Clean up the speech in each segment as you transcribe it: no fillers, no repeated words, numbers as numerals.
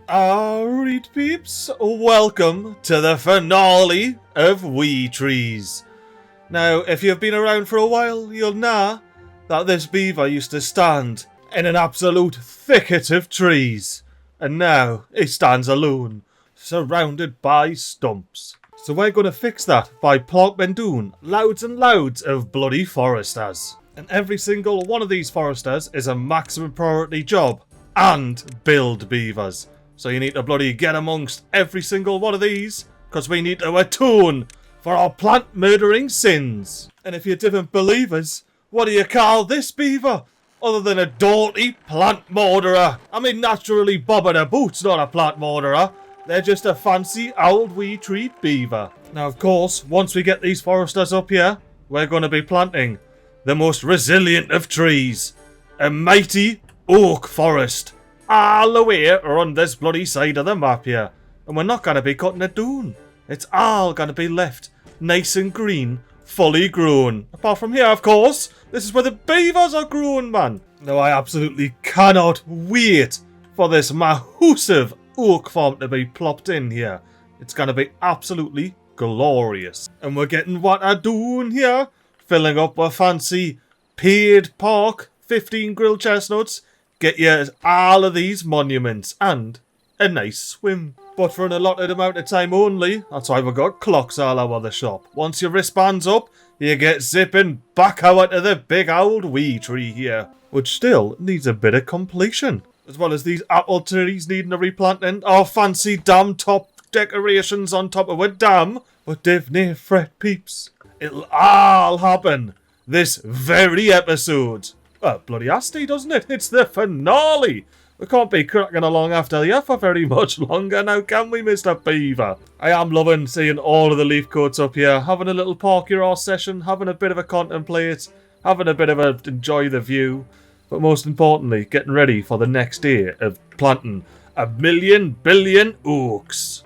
Alright peeps, welcome to the finale of Wee Trees. Now, if you've been around for a while, you'll know that this beaver used to stand in an absolute thicket of trees. And now, he stands alone, surrounded by stumps. So we're going to fix that by plopping down loads and loads of bloody foresters. And every single one of these foresters is a maximum priority job and build beavers. So you need to bloody get amongst every single one of these, because we need to atone for our plant murdering sins. And if you didn't believe us, what do you call this beaver other than a dirty plant murderer? I mean, naturally Bobingabout's not a plant murderer. They're just a fancy old wee tree beaver. Now of course, once we get these foresters up here, we're going to be planting the most resilient of trees. A mighty oak forest. All the way around this bloody side of the map here. And we're not going to be cutting it down. It's all going to be left nice and green, fully grown. Apart from here, of course. This is where the beavers are grown, man. Now, I absolutely cannot wait for this massive oak farm to be plopped in here. It's going to be absolutely glorious. And we're getting what I'm doing here. Filling up a fancy paid park, 15 grilled chestnuts. Get you all of these monuments and a nice swim. But for an allotted amount of time only. That's why we've got clocks all over the shop. Once your wristband's up, you get zipping back out to the big old wee tree here. Which still needs a bit of completion. As well as these apple trees needing a replanting. Our fancy dam top decorations on top of a dam. But they've nae fret peeps. It'll all happen this very episode. Well, bloody hasty, doesn't it? It's the finale. We can't be cracking along after you for very much longer now, can we, Mr. Beaver? I am loving seeing all of the leaf coats up here, having a little park your horse session, having a bit of a contemplate, having a bit of a enjoy the view, but most importantly, getting ready for the next day of planting 1,000,000,000 billion oaks.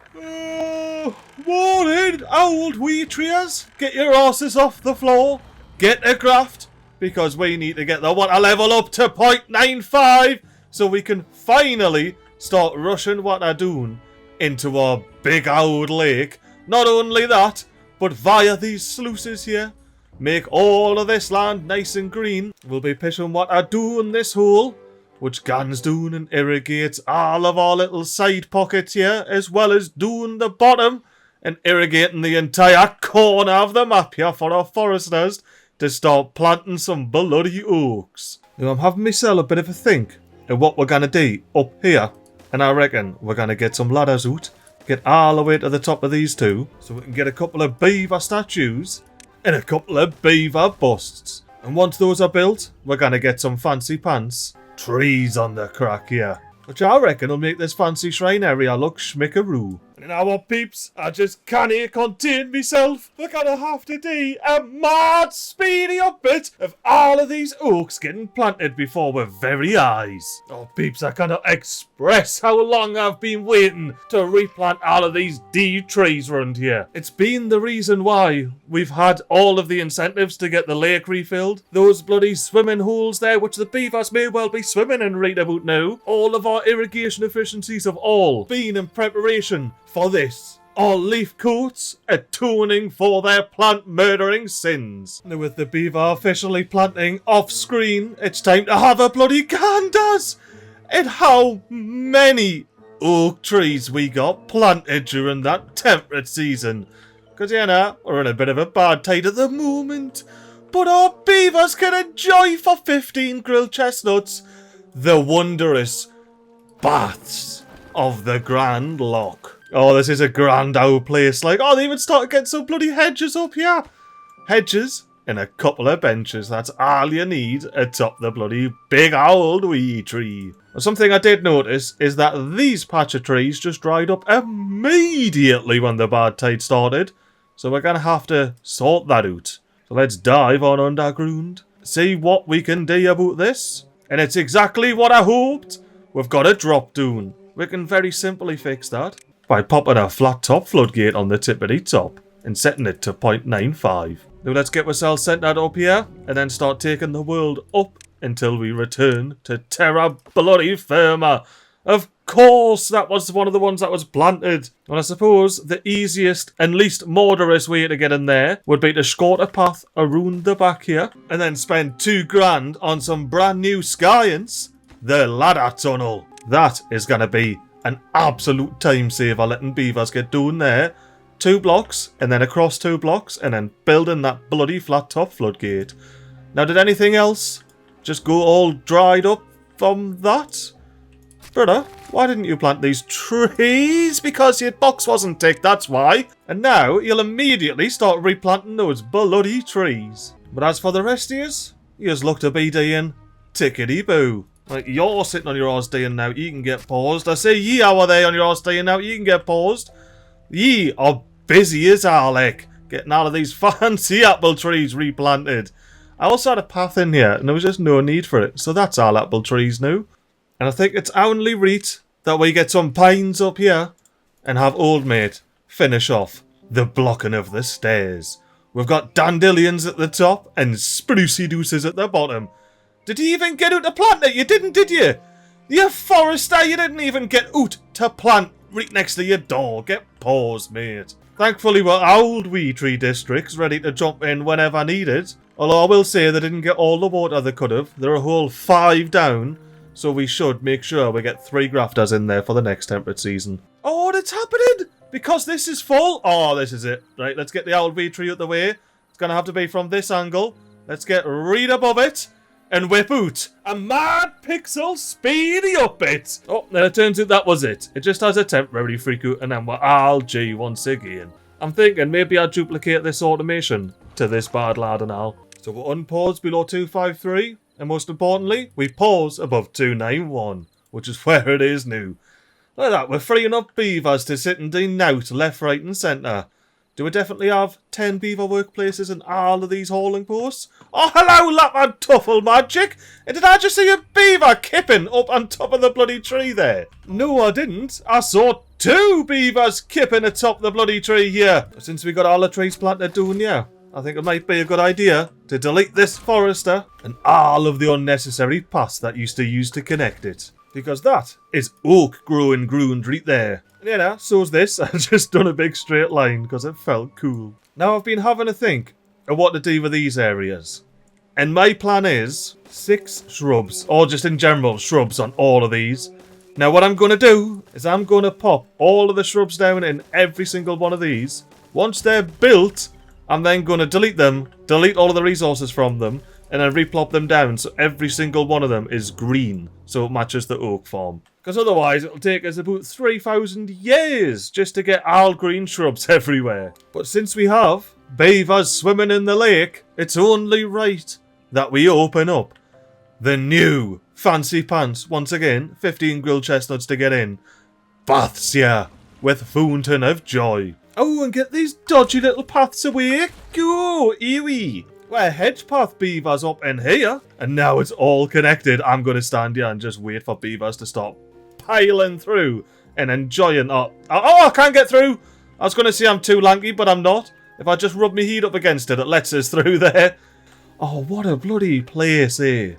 Morning, old wee trees. Get your horses off the floor. Get a graft. Because we need to get the water level up to 0.95 so we can finally start rushing water down into our big old lake. Not only that, but via these sluices here, make all of this land nice and green. We'll be pushing water down this hole, which gans down and irrigates all of our little side pockets here, as well as down the bottom and irrigating the entire corner of the map here for our foresters to start planting some bloody oaks. Now I'm having myself a bit of a think of what we're going to do up here. And I reckon we're going to get some ladders out, get all the way to the top of these two, so we can get a couple of beaver statues and a couple of beaver busts. And once those are built, we're going to get some fancy pants trees on the crack here. Which I reckon will make this fancy shrine area look schmickaroo. And now what, peeps? I just can't contain myself. We're gonna have to do a mad speedy up bit of all of these oaks getting planted before our very eyes. Oh, peeps, I cannot express how long I've been waiting to replant all of these trees around here. It's been the reason why we've had all of the incentives to get the lake refilled. Those bloody swimming holes there, which the beavers may well be swimming in right about now. All of our irrigation efficiencies have all been in preparation for this. Our leaf coats atoning for their plant murdering sins. Now with the beaver officially planting off screen, it's time to have a bloody ganders at how many oak trees we got planted during that temperate season. Because you know, we're in a bit of a bad tide at the moment. But our beavers can enjoy for 15 grilled chestnuts the wondrous baths of the Grand Loch. Oh, this is a grand old place. Like, oh, they even started getting some bloody hedges up here. Hedges and a couple of benches. That's all you need atop the bloody big old wee tree. Something I did notice is that these patch of trees just dried up immediately when the bad tide started. So we're going to have to sort that out. So let's dive on underground. See what we can do about this. And it's exactly what I hoped. We've got a drop down. We can very simply fix that by popping a flat top floodgate on the tippity top and setting it to 0.95. Now let's get ourselves centered up here and then start taking the world up until we return to terra bloody firma. Of course, that was one of the ones that was planted. And I suppose the easiest and least murderous way to get in there would be to scort a path around the back here and then spend $2,000 on some brand new science, the ladder tunnel. That is going to be an absolute time saver, letting beavers get down there. 2 blocks, and then across 2 blocks, and then building that bloody flat top floodgate. Now, did anything else just go all dried up from that? Brother, why didn't you plant these trees? Because your box wasn't ticked, that's why. And now, you'll immediately start replanting those bloody trees. But as for the rest of yous, yous look to be doing tickety-boo. Like, you're sitting on your arse doing now, you can get paused. I say ye are there on your arse doing now, you can get paused. Ye are busy as Alec, getting all of these fancy apple trees replanted. I also had a path in here, and there was just no need for it, so that's all apple trees now. And I think it's only right that we get some pines up here, and have old mate finish off the blocking of the stairs. We've got dandelions at the top, and sprucey deuces at the bottom. Did you even get out to plant it? You didn't, did you? You forester, you didn't even get out to plant right next to your door. Get paused, mate. Thankfully, we're old wee tree districts ready to jump in whenever needed. Although I will say they didn't get all the water they could have. They're a whole 5 down. So we should make sure we get 3 grafters in there for the next temperate season. Oh, it's happening! Because this is full. Oh, this is it. Right, let's get the old wee tree out the way. It's going to have to be from this angle. Let's get right above it. And whip out a mad pixel speedy up it. Oh, then it turns out that was it. It just has a temporary freak out and then we're all G once again. I'm thinking maybe I'll duplicate this automation to this bad lad and all. So we'll unpause below 253 and most importantly, we pause above 291, which is where it is now. Like that, we're freeing up beavers to sit and do nout left, right and centre. Do we definitely have 10 beaver workplaces in all of these hauling posts? Oh, hello, Lapman Tuffle Magic! And did I just see a beaver kipping up on top of the bloody tree there? No, I didn't. I saw 2 beavers kipping atop the bloody tree here. Since we got all the trees planted down here, I think it might be a good idea to delete this forester and all of the unnecessary paths that used to use to connect it. Because that is oak growing ground right there. And you know, so's this. I've just done a big straight line because it felt cool. Now I've been having a think of what to do with these areas. And my plan is 6 shrubs, or just in general shrubs on all of these. Now what I'm going to do is I'm going to pop all of the shrubs down in every single one of these. Once they're built, I'm then going to delete them, delete all of the resources from them, and then replop them down so every single one of them is green, so it matches the oak farm. Because otherwise it'll take us about 3,000 years just to get all green shrubs everywhere. But since we have beavers swimming in the lake, it's only right that we open up the new fancy pants. Once again, 15 grilled chestnuts to get in. Baths here with fountain of joy. Oh, and get these dodgy little paths away. Go, Ewy. We're hedge path beavers up in here. And now it's all connected. I'm going to stand here and just wait for beavers to stop piling through and enjoying. Oh, I can't get through. I was going to say I'm too lanky, but I'm not. If I just rub my heat up against it, it lets us through there. Oh, what a bloody place, eh?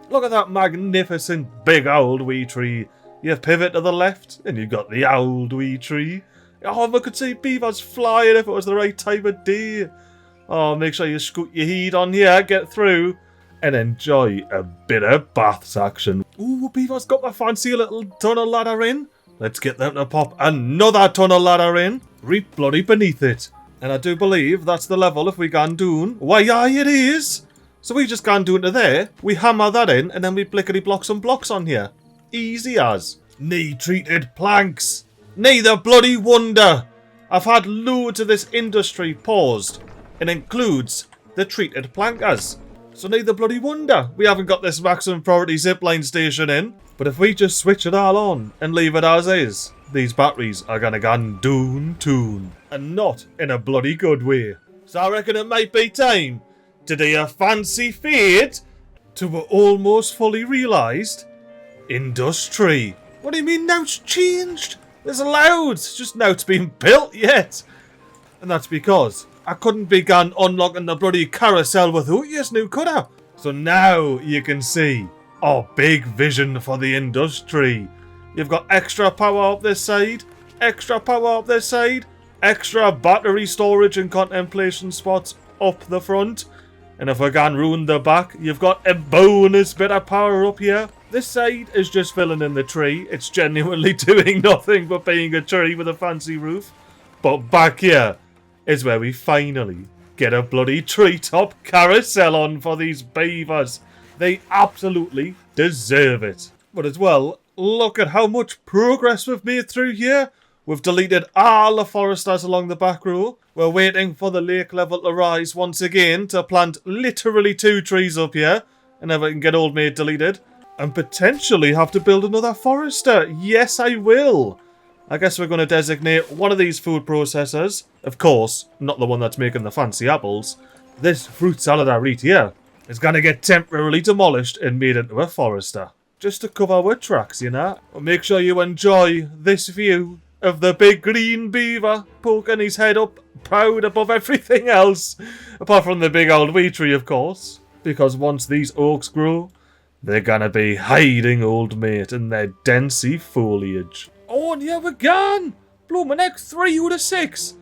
Look at that magnificent big old wee tree. You pivot to the left, and you've got the old wee tree. Oh, I could see beavers flying if it was the right time of day. Oh, make sure you scoot your heat on here, get through, and enjoy a bit of baths action. Ooh, beavers got my fancy little tunnel ladder in. Let's get them to pop another tunnel ladder in. Right bloody beneath it. And I do believe that's the level if we can doon. Why, aye, it is. So we just can't do into there. We hammer that in, and then we blickety block some blocks on here. Easy as. Knee-treated planks. Neither bloody wonder. I've had loads of this industry paused. It includes the treated plankers. So neither bloody wonder we haven't got this maximum priority zipline station in. But if we just switch it all on and leave it as is, these batteries are gonna go doon toon. And not in a bloody good way. So I reckon it might be time to do a fancy fade to a almost fully realised industry. What do you mean now it's changed? There's loads, just now it's been built yet. And that's because I couldn't begin unlocking the bloody carousel without you, new could I? So now you can see our big vision for the industry. You've got extra power up this side, extra power up this side, extra battery storage and contemplation spots up the front. And if we can ruin the back, you've got a bonus bit of power up here. This side is just filling in the tree. It's genuinely doing nothing but being a tree with a fancy roof. But back here is where we finally get a bloody treetop carousel on for these beavers. They absolutely deserve it. But as well, look at how much progress we've made through here. We've deleted all the foresters along the back row. We're waiting for the lake level to rise once again to plant literally 2 trees up here. And then we can get Old Mate deleted. And potentially have to build another forester. Yes, I will. I guess we're going to designate one of these food processors. Of course, not the one that's making the fancy apples. This fruit salad I read here is going to get temporarily demolished and made into a forester. Just to cover our tracks, you know. But make sure you enjoy this view of the big green beaver poking his head up, proud above everything else. Apart from the big old wee tree, of course. Because once these oaks grow, they're gonna be hiding Old Mate in their densey foliage. Oh, and here we're gone! Blooming heck, 3 out of 6!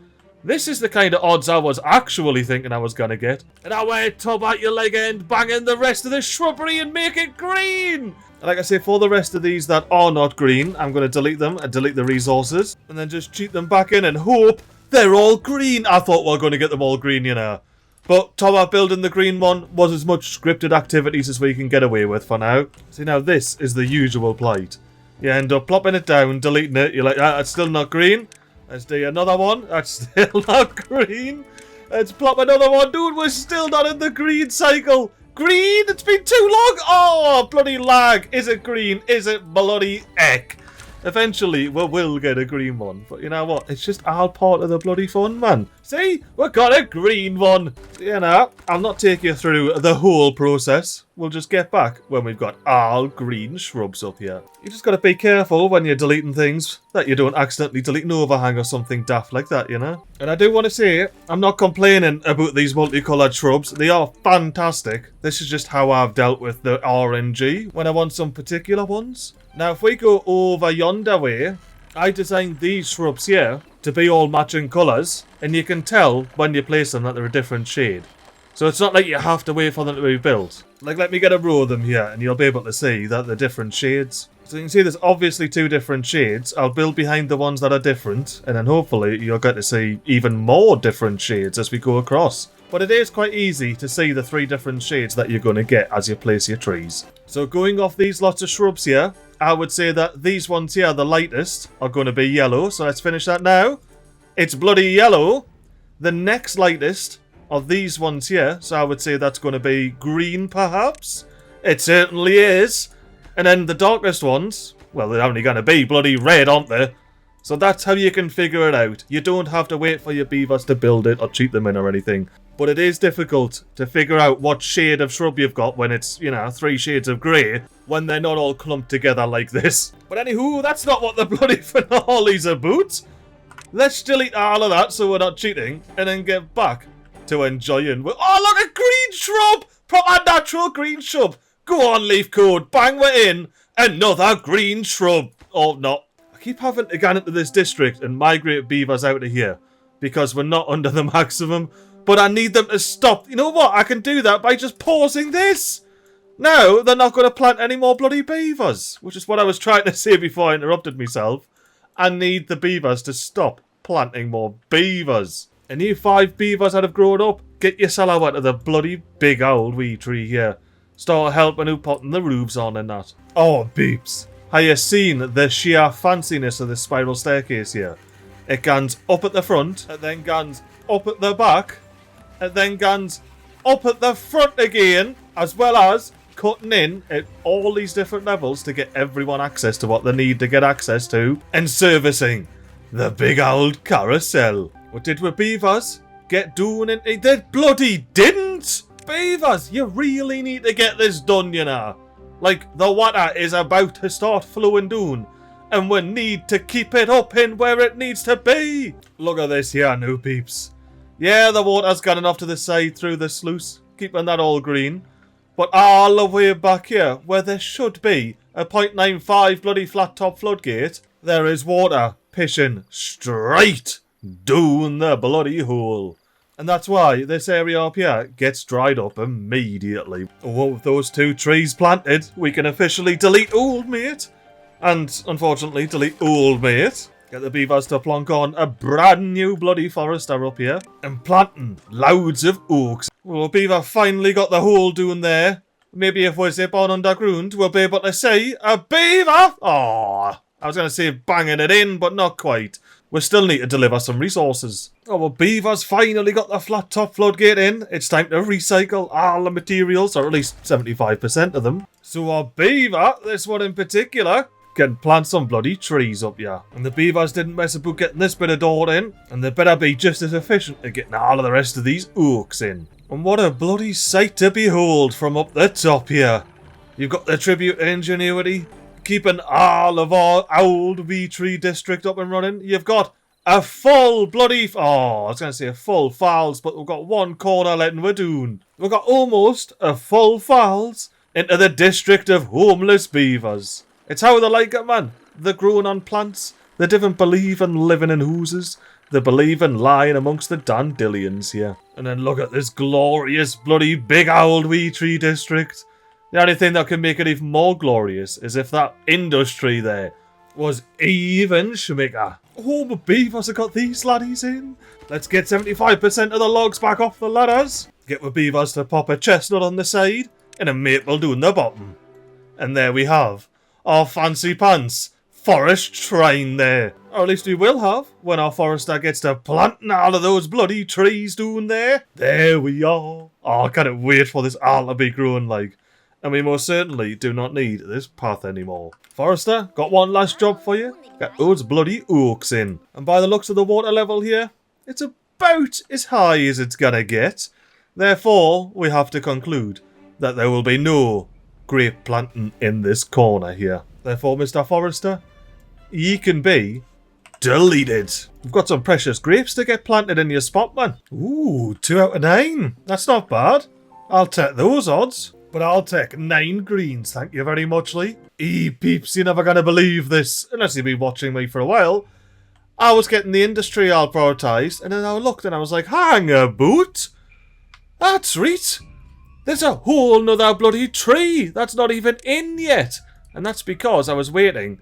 This is the kind of odds I was actually thinking I was gonna get. And I went top out your leg end, banging the rest of the shrubbery and make it green! And like I say, for the rest of these that are not green, I'm going to delete them and delete the resources. And then just cheat them back in and hope they're all green. I thought we were going to get them all green, you know. But top out building the green one was as much scripted activities as we can get away with for now. See, now this is the usual plight. You end up plopping it down, deleting it. You're like, ah, that's still not green. Let's do another one. That's still not green. Let's plop another one. Dude, we're still not in the green cycle. Green? It's been too long. Oh, bloody lag. Is it green? Is it bloody heck? Eventually, we will get a green one. But you know what? It's just all part of the bloody fun, man. See? We got a green one. You know, I'll not take you through the whole process. We'll just get back when we've got all green shrubs up here. You just got to be careful when you're deleting things that you don't accidentally delete an overhang or something daft like that, you know? And I do want to say, I'm not complaining about these multicoloured shrubs. They are fantastic. This is just how I've dealt with the RNG when I want some particular ones. Now, if we go over yonder way, I designed these shrubs here to be all matching colours, and you can tell when you place them that they're a different shade. So it's not like you have to wait for them to be built. Like, let me get a row of them here, and you'll be able to see that they're different shades. So you can see there's obviously 2 different shades. I'll build behind the ones that are different, and then hopefully you'll get to see even more different shades as we go across. But it is quite easy to see the 3 different shades that you're going to get as you place your trees. So going off these lots of shrubs here, I would say that these ones here, the lightest, are going to be yellow. So let's finish that now. It's bloody yellow. The next lightest of these ones here, so I would say that's going to be green perhaps. It certainly is. And then the darkest ones, well, they're only going to be bloody red, aren't they? So that's how you can figure it out. You don't have to wait for your beavers to build it or cheat them in or anything. But it is difficult to figure out what shade of shrub you've got when it's, you know, 3 shades of grey, when they're not all clumped together like this. But anywho, that's not what the bloody finale's about. Let's delete all of that so we're not cheating, and then get back to enjoying. Oh, look, a green shrub! Proper natural green shrub. Go on, Leaf Code. Bang, we're in. Another green shrub. Oh, no. I keep having to get into this district and migrate beavers out of here because we're not under the maximum. But I need them to stop. You know what? I can do that by just pausing this. Now, they're not going to plant any more bloody beavers. Which is what I was trying to say before I interrupted myself. I need the beavers to stop planting more beavers. And you 5 beavers that have grown up, get yourself out of the bloody big old wee tree here. Start helping out putting the roofs on and that. Oh, beeps. Have you seen the sheer fanciness of this spiral staircase here? It goes up at the front, and then goes up at the back, and then goes up at the front again, as well as cutting in at all these different levels to get everyone access to what they need to get access to, and servicing the big old carousel. What did we beavers get doing it? They bloody didn't! Beavers, you really need to get this done, you know. Like, the water is about to start flowing down, and we need to keep it up in where it needs to be. Look at this here, new peeps. Yeah, the water's gone off to the side through the sluice, keeping that all green. But all the way back here, where there should be a 0.95 bloody flat top floodgate, there is water pissing straight down the bloody hole. And that's why this area up here gets dried up immediately. Well, with those 2 trees planted, we can officially delete Old Mate. And, unfortunately, delete Old Mate. Get the beavers to plonk on a brand new bloody forester up here. And planting loads of oaks. Well, beaver finally got the hole down there. Maybe if we zip on underground, we'll be able to see a beaver! Aww. I was going to say banging it in, but not quite. We still need to deliver some resources. Oh, well, beavers finally got the flat top floodgate in. It's time to recycle all the materials, or at least 75% of them. So our beaver, this one in particular, can plant some bloody trees up here. And the beavers didn't mess about getting this bit of dirt in, and they better be just as efficient at getting all of the rest of these oaks in. And what a bloody sight to behold from up the top here. You've got the tribute to ingenuity, keeping all of our old V3 district up and running. You've got a full bloody... Oh, I was going to say a full falls, but we've got one corner letting we're doing. We've got almost a full falls into the district of homeless beavers. It's how they like it, man. They're growing on plants. They didn't believe in living in houses. They believe in lying amongst the dandelions here. And then look at this glorious bloody big old V3 district. The only thing that can make it even more glorious is if that industry there was even schmicker. Oh, the beavers have got these laddies in. Let's get 75% of the logs back off the ladders. Get the beavers to pop a chestnut on the side and a maple down the bottom. And there we have our fancy pants forest shrine there. Or at least we will have when our forester gets to planting all of those bloody trees down there. There we are. Oh, I can't wait for this all to be growing like. And we most certainly do not need this path anymore. Forester, got one last job for you. Get those bloody oaks in. And by the looks of the water level here, it's about as high as it's gonna get. Therefore, we have to conclude that there will be no grape planting in this corner here. Therefore, Mr. Forester, ye can be deleted. We've got some precious grapes to get planted in your spot, man. Ooh, 2 out of 9. That's not bad. I'll take those odds. But I'll take 9 greens, thank you very much, Lee. Peeps, you're never going to believe this, unless you've been watching me for a while. I was getting the industry all prioritised, and then I looked and I was like, hang about. That's right. There's a whole nother bloody tree that's not even in yet. And that's because I was waiting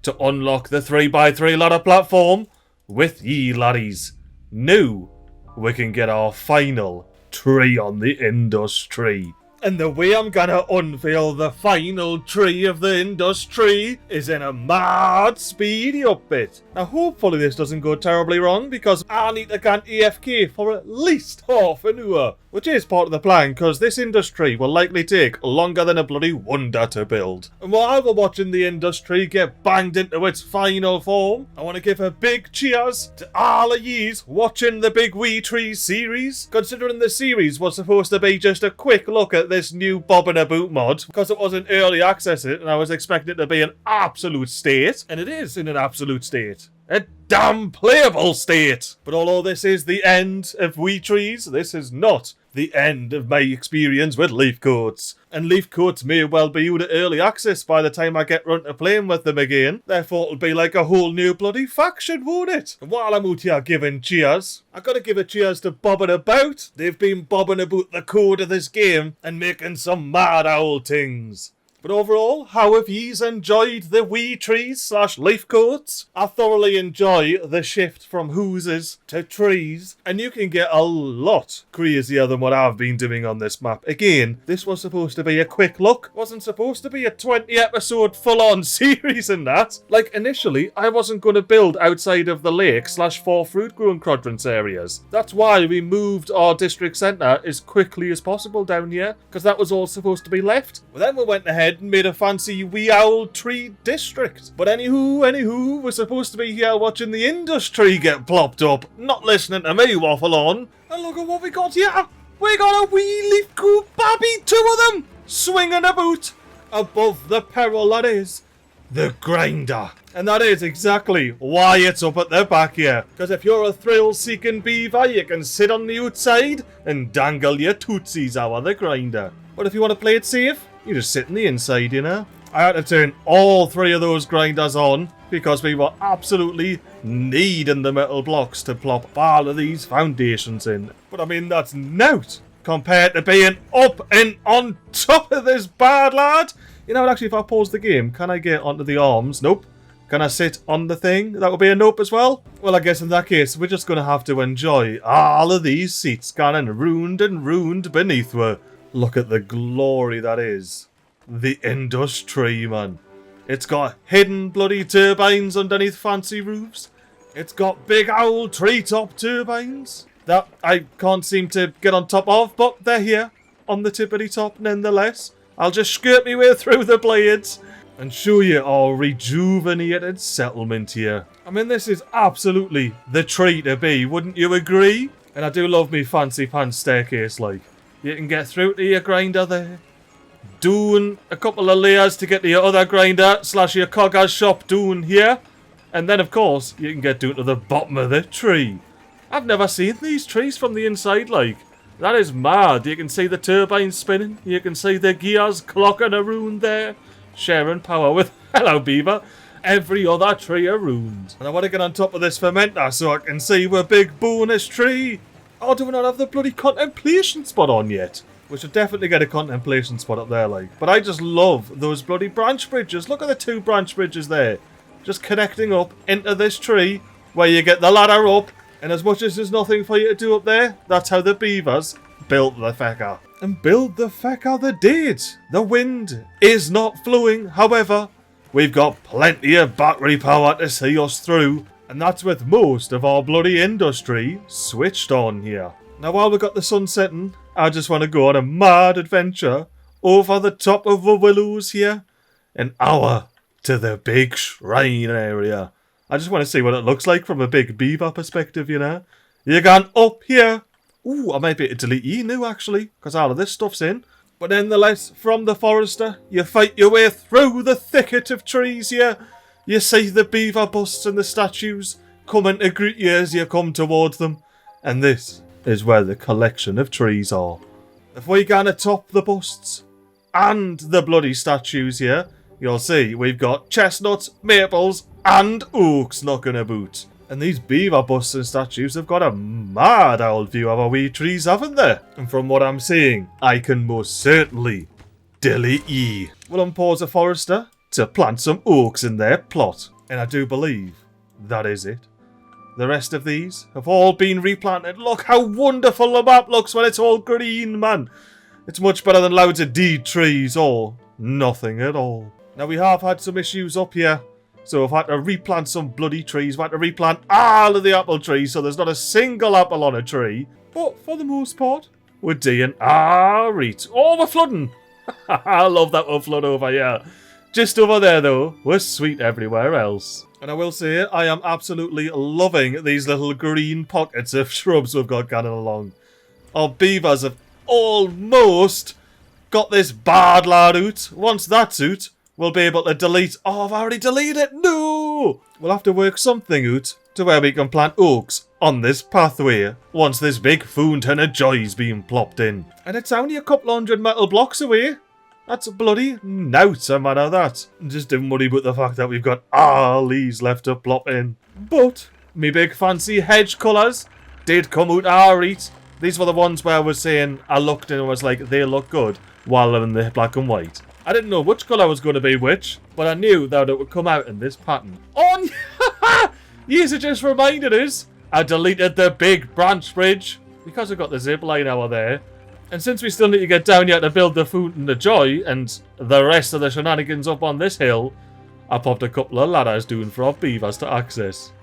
to unlock the 3x3 ladder platform with ye laddies. Now we can get our final tree on the industry. And the way I'm gonna unveil the final tree of the industry is in a mad speedy up bit. Now hopefully this doesn't go terribly wrong because I need to can't AFK for at least half an hour. Which is part of the plan because this industry will likely take longer than a bloody wonder to build. And while we're watching the industry get banged into its final form, I want to give a big cheers to all of yous watching the Big Wee Trees series. Considering the series was supposed to be just a quick look at this new Bobingabout mod because it wasn't early access it and I was expecting it to be an absolute state. And it is in an absolute state. A damn playable state. But although this is the end of Wee Trees, this is not the end of my experience with leaf coats. And leaf coats may well be out of early access by the time I get round to playing with them again. Therefore it'll be like a whole new bloody faction, won't it? And while I'm out here giving cheers, I gotta give a cheers to Bobingabout. They've been bobbing about the code of this game and making some mad old things. But overall, how have yous enjoyed the Wee Trees / leaf coats? I thoroughly enjoy the shift from houses to trees, and you can get a lot crazier than what I've been doing on this map. Again, this was supposed to be a quick look. It wasn't supposed to be a 20 episode full-on series and that. Like initially, I wasn't going to build outside of the lake / 4 fruit growing quadrants areas. That's why we moved our district centre as quickly as possible down here, because that was all supposed to be left. But then we went ahead and made a fancy wee old tree district. But anywho, we're supposed to be here watching the industry get plopped up, not listening to me waffle on. And look at what we got here. We got a wee leaf coat babby, 2 of them, swinging about above the peril that is the grinder. And that is exactly why it's up at the back here. Because if you're a thrill-seeking beaver, you can sit on the outside and dangle your tootsies out of the grinder. But if you want to play it safe, you just sit on the inside, you know. I had to turn all 3 of those grinders on because we were absolutely needing the metal blocks to plop all of these foundations in. But I mean, that's nout compared to being up and on top of this bad lad. You know, actually, if I pause the game, can I get onto the arms? Nope. Can I sit on the thing? That would be a nope as well. Well, I guess in that case, we're just going to have to enjoy all of these seats gone and ruined beneath her. Look at the glory that is. The industry, man. It's got hidden bloody turbines underneath fancy roofs. It's got big old treetop turbines that I can't seem to get on top of, but they're here on the tippity top nonetheless. I'll just skirt my way through the blades and show you our rejuvenated settlement here. I mean, this is absolutely the tree to be, wouldn't you agree? And I do love me fancy pants staircase, like. You can get through to your grinder there. Doing a couple of layers to get to your other grinder / your cogger's shop doing here. And then, of course, you can get down to the bottom of the tree. I've never seen these trees from the inside, like. That is mad. You can see the turbines spinning. You can see the gears clocking around there. Sharing power with, hello Beaver, every other tree around. And I want to get on top of this fermenter so I can see the big bonus tree. Oh, do we not have the bloody contemplation spot on yet? We should definitely get a contemplation spot up there, like. But I just love those bloody branch bridges. Look at the 2 branch bridges there. Just connecting up into this tree where you get the ladder up. And as much as there's nothing for you to do up there, that's how the beavers built the fecker. And build the fecker they did. The wind is not flowing, however. We've got plenty of battery power to see us through. And that's with most of our bloody industry switched on here. Now while we've got the sun setting, I just want to go on a mad adventure over the top of the willows here. An hour to the big shrine area. I just want to see what it looks like from a big beaver perspective, you know. You're going up here. Ooh, I might be able to delete you now, actually, because all of this stuff's in. But nonetheless, from the forester, you fight your way through the thicket of trees here. You see the beaver busts and the statues coming to greet you as you come towards them. And this is where the collection of trees are. If we go to top the busts and the bloody statues here, you'll see we've got chestnuts, maples, and oaks knocking about. And these beaver busts and statues have got a mad old view of our wee trees, haven't they? And from what I'm seeing, I can most certainly delete ye. We'll unpause a forester to plant some oaks in their plot. And I do believe that is it. The rest of these have all been replanted. Look how wonderful the map looks when it's all green, man. It's much better than loads of dead trees or nothing at all. Now we have had some issues up here. So I've had to replant some bloody trees. I've had to replant all of the apple trees so there's not a single apple on a tree. But for the most part, we're doing alright. Oh, we're flooding. I love that we'll flood over here. Just over there though, we're sweet everywhere else. And I will say, I am absolutely loving these little green pockets of shrubs we've got going along. Our beavers have almost got this bad lad out. Once that's out, we'll be able to delete... Oh, I've already deleted it. No! We'll have to work something out to where we can plant oaks on this pathway once this big fountain of joy's been plopped in. And it's only a couple hundred metal blocks away. That's bloody nought, a matter of that. Just don't worry about the fact that we've got all these left to plop in. But me big fancy hedge colours did come out alright. These were the ones where I was saying I looked and I was like, they look good, while they're in the black and white. I didn't know which colour was going to be which, but I knew that it would come out in this pattern. Oh, yes, it just reminded us. I deleted the big branch bridge because I got the zip line over there. And since we still need to get down here to build the Fountain of Joy and the rest of the shenanigans up on this hill, I popped a couple of ladders doing for our beavers to access.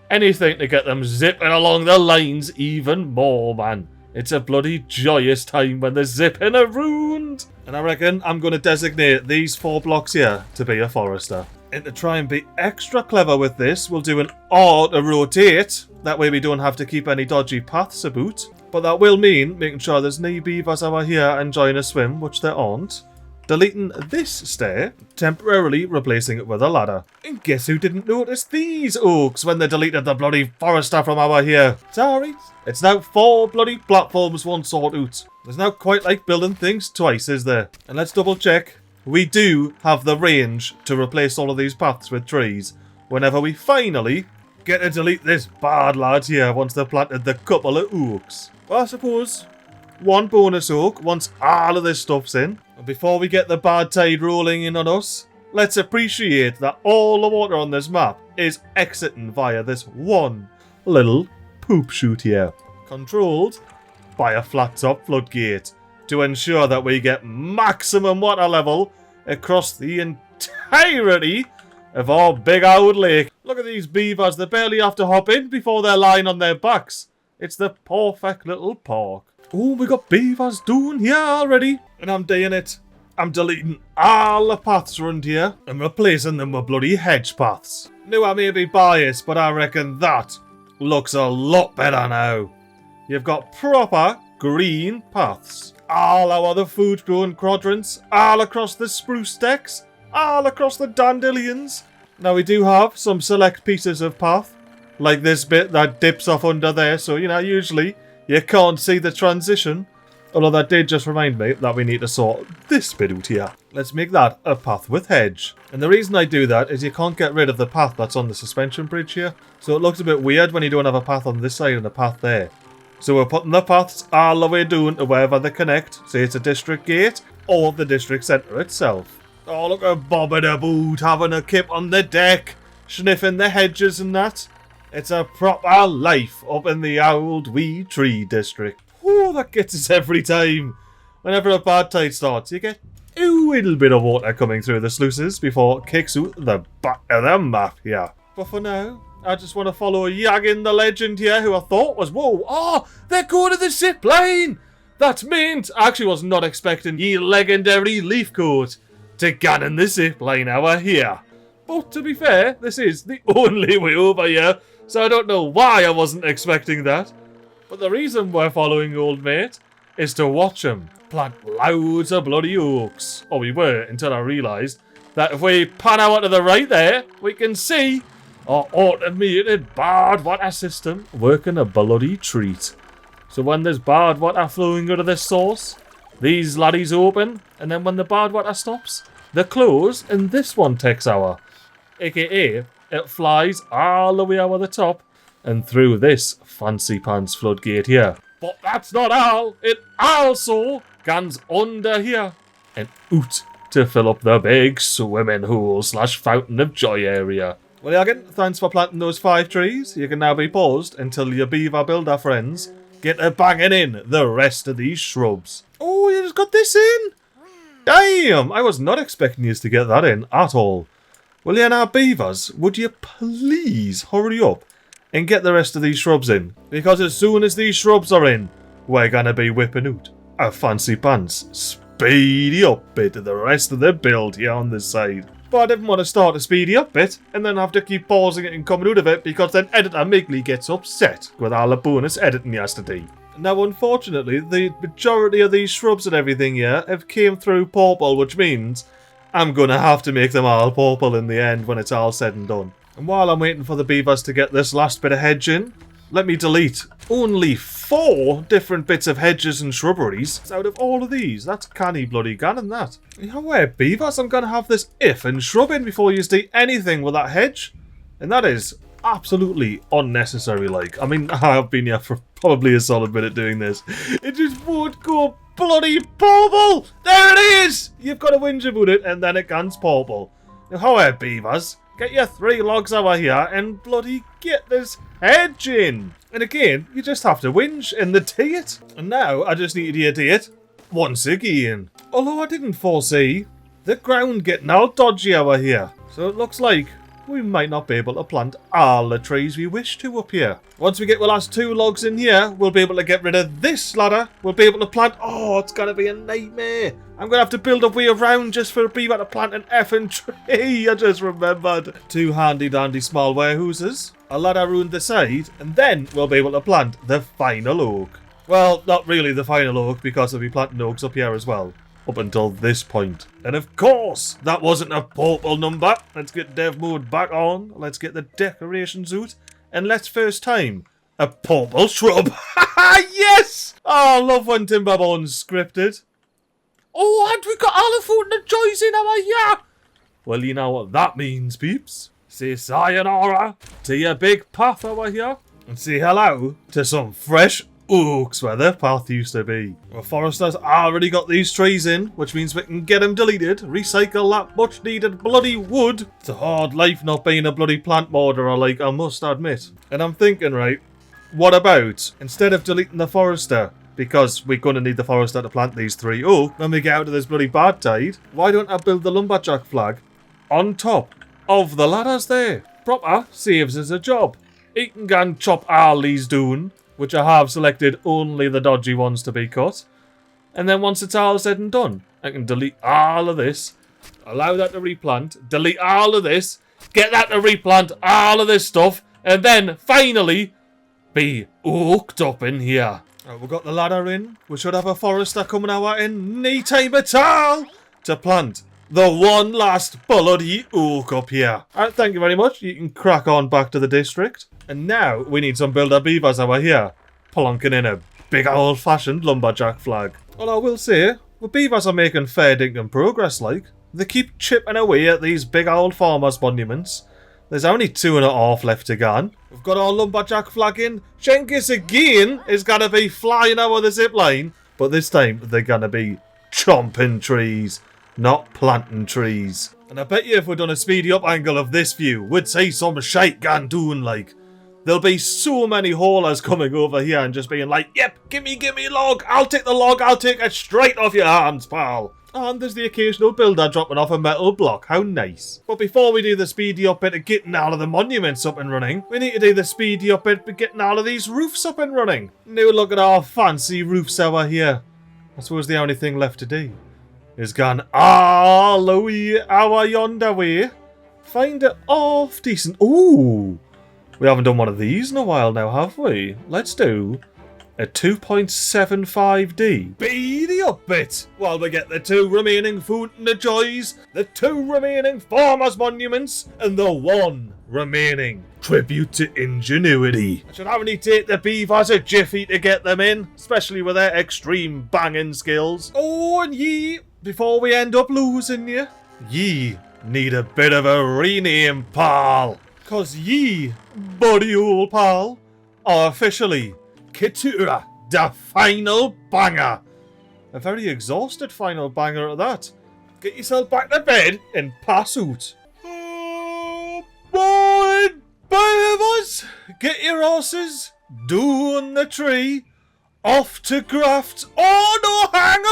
Anything to get them zipping along the lines even more, man. It's a bloody joyous time when they're zipping around. And I reckon I'm going to designate these 4 blocks here to be a forester. And to try and be extra clever with this, we'll do an auto rotate. That way we don't have to keep any dodgy paths about. But that will mean making sure there's no beavers over here enjoying a swim, which there aren't. deleting this stair, temporarily replacing it with a ladder. And guess who didn't notice these oaks when they deleted the bloody forester from over here? Sorry, it's now 4 bloody platforms, one sort out. There's now quite like building things twice, is there? And let's double check. We do have the range to replace all of these paths with trees whenever we finally get to delete this bad lad here once they've planted the couple of oaks. Well, I suppose one bonus oak once all of this stuff's in. And before we get the bad tide rolling in on us, let's appreciate that all the water on this map is exiting via this one little poop chute here, controlled by a flat top floodgate to ensure that we get maximum water level across the entirety of our big old lake. Look at these beavers, they barely have to hop in before they're lying on their backs. It's the perfect little park. Oh, we got beavers down here already. And I'm doing it. I'm deleting all the paths around here and replacing them with bloody hedge paths. Now, I may be biased, but I reckon that looks a lot better now. You've got proper green paths. All our other food growing quadrants, all across the spruce decks, all across the dandelions. Now, we do have some select pieces of path, like this bit that dips off under there, so, you know, usually you can't see the transition. Although that did just remind me that we need to sort this bit out here. Let's make that a path with hedge. And the reason I do that is you can't get rid of the path that's on the suspension bridge here. So it looks a bit weird when you don't have a path on this side and a path there. So we're putting the paths all the way down to wherever they connect. Say it's a district gate or the district centre itself. Oh, look at Bobingabout having a kip on the deck, sniffing the hedges and that. It's a proper life up in the old wee tree district. Oh, that gets us every time. Whenever a bad tide starts, you get a little bit of water coming through the sluices before it kicks out the back of the map here. But for now, I just want to follow Yaggin the legend here, who I thought was, whoa, oh, they're going to the zip line. That's mint. I actually was not expecting ye legendary leaf coat to gannon the zip line over here. But to be fair, this is the only way over here, so I don't know why I wasn't expecting that. But the reason we're following old mate is to watch him plant loads of bloody oaks. Or we were, until I realised that if we pan out to the right there, we can see our automated bad water system working a bloody treat. So when there's bad water flowing out of this source, these laddies open, and then when the bad water stops, they close, and this one takes our. AKA, it flies all the way over the top and through this fancy pants floodgate here. But that's not all. It also guns under here and out to fill up the big swimming hole / fountain of joy area. Well, Yaggin, thanks for planting those 5 trees. You can now be paused until your beaver builder friends get to banging in the rest of these shrubs. Oh, you just got this in? Damn, I was not expecting you to get that in at all. Well, yeah, now, beavers, would you please hurry up and get the rest of these shrubs in? Because as soon as these shrubs are in, we're going to be whipping out a fancy pants speedy up bit of the rest of the build here on this side. But I didn't want to start a speedy up bit and then have to keep pausing it and coming out of it, because then editor MiGly gets upset with all the bonus editing yesterday. Now, unfortunately, the majority of these shrubs and everything here have came through purple, which means I'm going to have to make them all purple in the end when it's all said and done. And while I'm waiting for the beavers to get this last bit of hedge in, let me delete only 4 different bits of hedges and shrubberies out of all of these. That's canny bloody gannon, that. You know where, beavers, I'm going to have this if and shrub in before you do anything with that hedge. And that is absolutely unnecessary, like. I mean, I've been here for probably a solid minute doing this. It just won't go bloody purple! There it is! You've got to whinge about it and then it guns purple. Now, however, beavers, get your 3 logs over here and bloody get this hedge in. And again, you just have to whinge and the tea it. And now I just need to tea it once again. Although I didn't foresee the ground getting all dodgy over here. So it looks like we might not be able to plant all the trees we wish to up here. Once we get the last 2 logs in here, we'll be able to get rid of this ladder. We'll be able to plant... Oh, it's going to be a nightmare. I'm going to have to build a way around just for a beaver to plant an effing tree. I just remembered. 2 handy-dandy small warehouses, a ladder around the side, and then we'll be able to plant the final oak. Well, not really the final oak, because we'll be planting oaks up here as well. up until this point. And of course, that wasn't a purple number. Let's get dev mode back on. Let's get the decoration suit. And let's first time a purple shrub. Yes! Oh, I love when Timberborn's scripted. Oh, and we got all the food and the joys in our year. Well, you know what that means, peeps. Say sayonara to your big path over here. And say hello to some fresh oaks where the path used to be. Well, Forrester's already got these trees in, which means we can get them deleted, recycle that much needed bloody wood. It's a hard life not being a bloody plant murderer, like, I must admit. And I'm thinking, right, what about, instead of deleting the Forester, because we're going to need the Forester to plant these 3 oak, when we get out of this bloody bad tide, why don't I build the lumberjack flag on top of the ladders there? Proper saves us a job. He can go and chop all these down, which I have selected only the dodgy ones to be cut. And then once it's all said and done, I can delete all of this, allow that to replant, delete all of this, get that to replant all of this stuff, and then finally be oaked up in here. Right, we've got the ladder in. We should have a Forester coming out in no time at all to plant the one last bloody oak up here. Alright, thank you very much. You can crack on back to the district. And now we need some builder beavers over here, plonking in a big old-fashioned lumberjack flag. Well, I will say, the beavers are making fair dinkum progress, like. They keep chipping away at these big old farmers' monuments. There's only 2.5 left to go. We've got our lumberjack flag in. Jenkins again is going to be flying over the zip line. But this time, they're going to be chomping trees, not planting trees. And I bet you if we'd done a speedy up angle of this view, we'd see some shite gone doon, like. There'll be so many haulers coming over here and just being like, yep, gimme log, I'll take the log, I'll take it straight off your hands, pal. And there's the occasional builder dropping off a metal block, how nice. But before we do the speedy up bit of getting all of the monuments up and running, we need to do the speedy up bit of getting all of these roofs up and running. Now look at our fancy roofs over here. I suppose the only thing left to do is gone all the way our yonder way. Find it off decent. Ooh. We haven't done one of these in a while now, have we? Let's do a 2.75D. Speedy up bit while we get the 2 remaining food and the joys, the 2 remaining farmers' monuments, and the 1 remaining tribute to ingenuity. I should only take the beavers a jiffy to get them in, especially with their extreme banging skills. Oh, and ye, before we end up losing you, ye need a bit of a rename, pal. Cause ye, buddy old pal, are officially Kitura, the final banger. A very exhausted final banger at that. Get yourself back to bed and pass out. Oh, boy, beavers, get your horses, down the tree, off to graft. Oh no, hang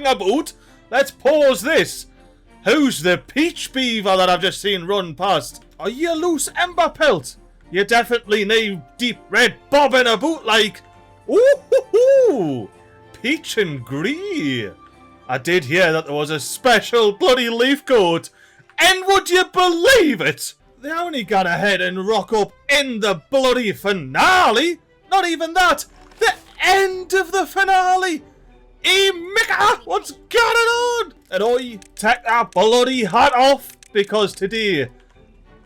about. Let's pause this. Who's the peach beaver that I've just seen run past? Are you a loose ember pelt? You definitely need deep red Bobingabout like. Ooh, peach and green. I did hear that there was a special bloody leaf coat. And would you believe it? They only got ahead and rock up in the bloody finale. Not even that. The end of the finale. Mika, what's going on? And I take that bloody hat off because today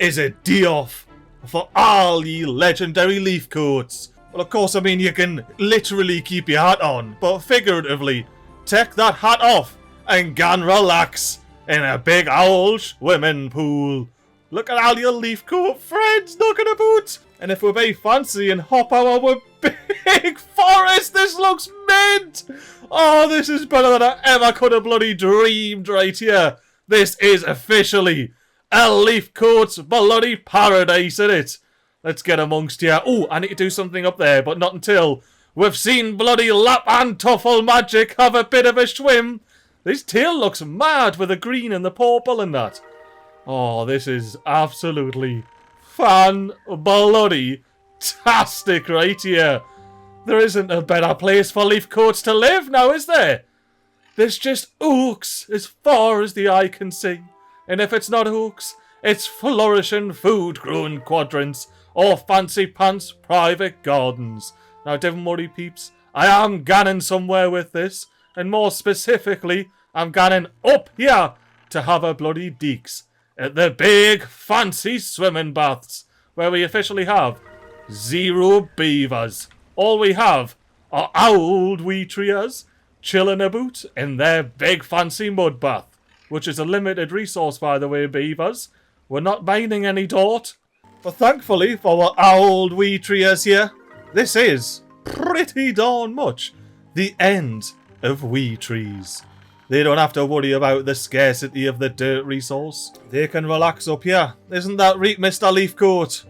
is a day off for all ye legendary leaf coats. Well, of course, I mean, you can literally keep your hat on, but figuratively, take that hat off and go and relax in a big old swimming pool. Look at all your leaf coat friends knocking about. And if we be fancy and hop our big forest, this looks mint. Oh, this is better than I ever could have bloody dreamed right here. This is officially a leaf coat's bloody paradise, isn't it? Let's get amongst here. Oh, I need to do something up there, but not until we've seen bloody Lap and Tuffle Magic have a bit of a swim. This tail looks mad with the green and the purple and that. Oh, this is absolutely fan-bloody-tastic right here. There isn't a better place for leaf coats to live now, is there? There's just oaks as far as the eye can see. And if it's not oaks, it's flourishing food-grown quadrants or fancy pants private gardens. Now, don't worry, peeps. I am ganning somewhere with this. And more specifically, I'm going up here to have a bloody deeks at the big fancy swimming baths, where we officially have 0 beavers. All we have are old wee trees chilling about in their big fancy mud bath, which is a limited resource, by the way, beavers. We're not mining any dirt. But thankfully for our old wee trees here, this is pretty darn much the end of wee trees. They don't have to worry about the scarcity of the dirt resource. They can relax up here. Isn't that right, Mr. Leafcoat?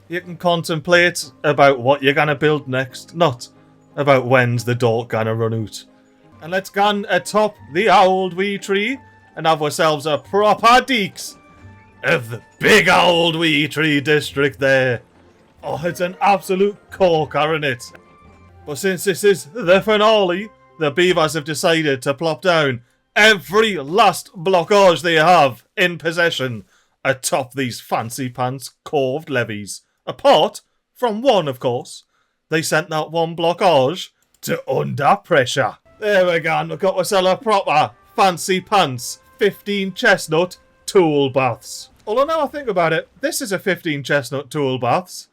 You can contemplate about what you're gonna build next, not about when's the dirt gonna run out. And let's go atop the old wee tree and have ourselves a proper deeks of the big old wee tree district there. Oh, it's an absolute corker, isn't it? But since this is the finale, the beavers have decided to plop down every last blockage they have in possession atop these fancy pants curved levees. Apart from one, of course. They sent that one blockage to under pressure. There we go, we've got ourselves a proper fancy pants 15 chestnut tool baths. Although now I think about it, this is a 15 chestnut tool baths.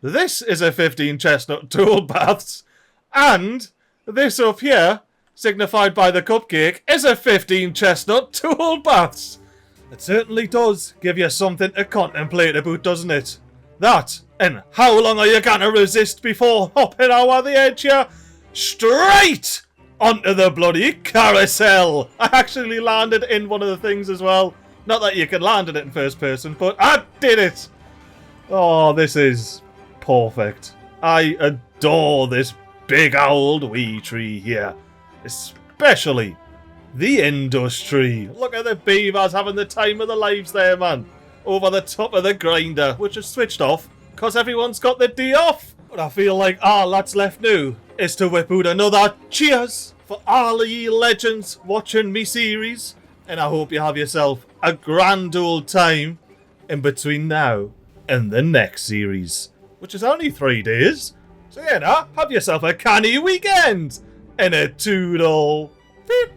This is a 15 chestnut tool baths. And this up here, signified by the cupcake, is a 15 chestnut tool baths. It certainly does give you something to contemplate about, doesn't it? That, and how long are you gonna resist before hopping over the edge here? Straight onto the bloody carousel. I actually landed in one of the things as well. Not that you can land in it in first person, but I did it. Oh, this is perfect. I adore this big old wee tree here. Especially the industry. Look at the beavers having the time of their lives there, man. Over the top of the grinder, which is switched off because everyone's got the D off. But I feel like all that's left now is to whip out another cheers for all of ye legends watching me series. And I hope you have yourself a grand old time in between now and the next series, which is only 3 days. So yeah, now have yourself a canny weekend and a toodle. Beep.